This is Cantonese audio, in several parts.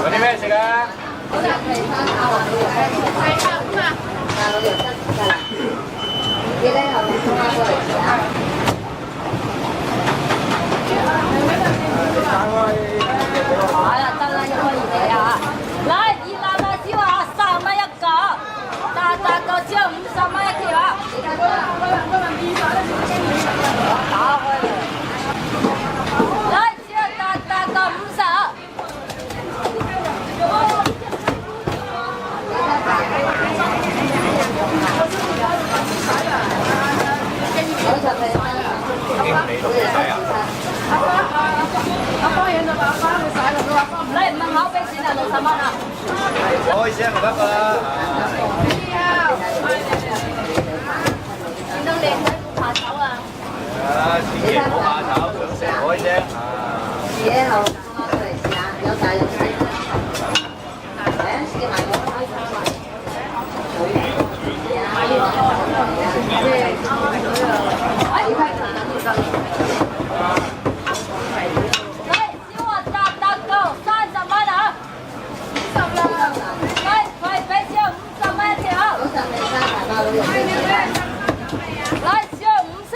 嗰啲咩食啊？記得後面送翻過嚟試下。好了，当然可以的呀。来，一拿辣椒啊，30蚊一個，大個椒50蚊一條啊。打開嚟。來，椒大個50。嚟問口俾錢啊，60蚊啊！我意思係唔得㗎啦。見到靚仔唔怕醜啊！千祈唔好怕醜，想食開啫。自己後攞出嚟試下，有大有細。嚟，自己買個。來，只有50。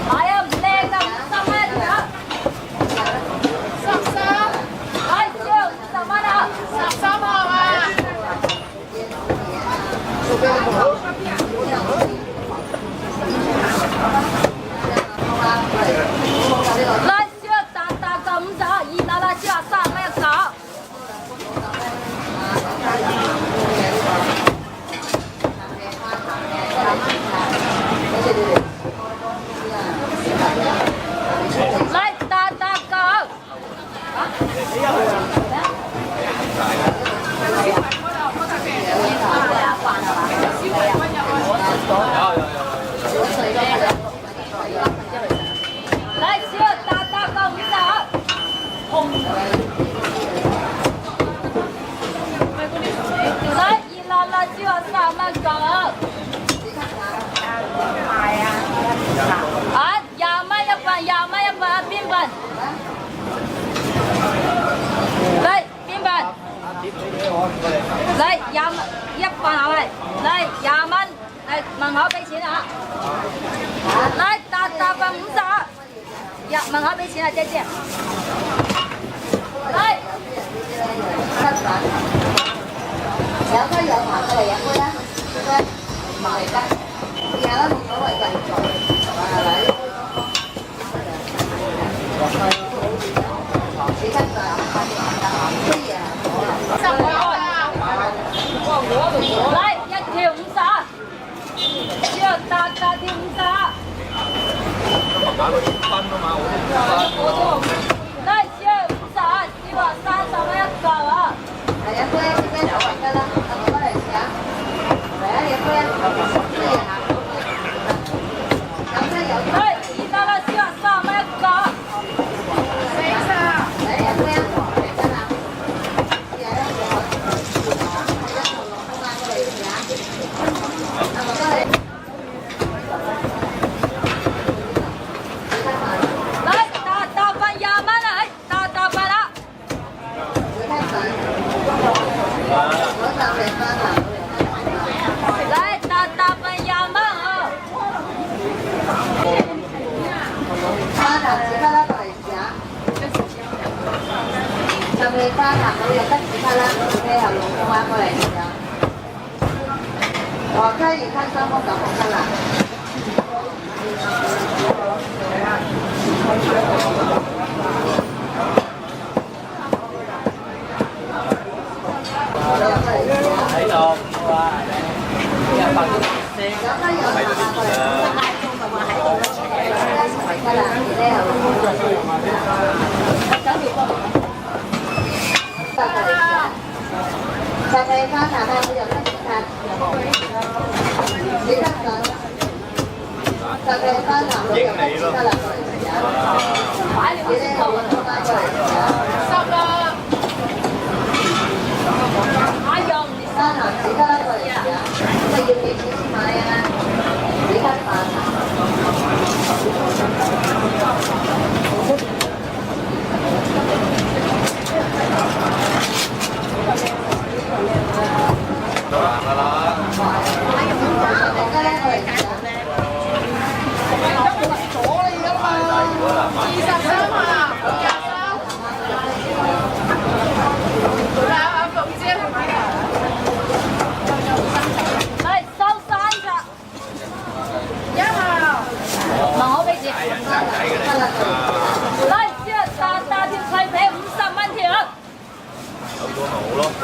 係啊，唔靚㗎，50蚊一條。13。來，只有50蚊啊，13號啊。來，只有大個50，二拿辣椒30蚊一個。來，大個。來，只有大個50。來，二拿辣椒30蚊一個。啊，20蚊一份，20蚊一份，邊份？嚟邊份？嚟20蚊一份係咪？嚟20蚊，嚟問口俾錢啊！嚟大份50，問口俾錢啊，姐姐。嚟。有雞有扒過嚟飲杯啦，唔係得，試下啦，冇所謂㗎。係咪？你跟住來一條50，只有大條50。買個分啊嘛，我來只有50，只話30蚊一個啊。係飲杯，飲杯就得啦，攞過嚟試下。嚟啊，飲杯啊，試下。飲杯有。來二拿辣椒30蚊一個。嚟飲杯啊，真啊。試下啦，來大份20蚊啊，大份啦。來大份20蚊啊。花頭紙卡啦，過嚟試下。就係花頭嗰隻得紙卡啦，背後用花過嚟試下。黃雞魚卡3蚊9毫斤啦。喺度哇！有白啲聲，喺度啲嘢啦。係啦，你好。就係花頭咧，佢有得紙卡，紙卡上。就係花頭佢有得紙卡啦，過嚟試下。你咧好揾翻過嚟試下。收啦。哎呀，唔花頭紙卡啦，過嚟試下。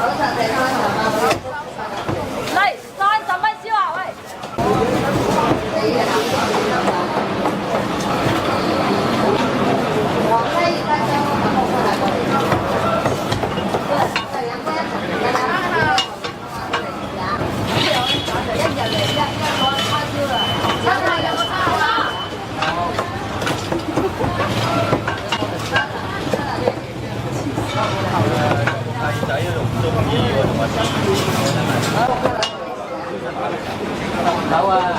嚟30蚊燒啊！喂，đâu à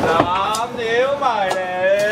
Làm điếu mày nè.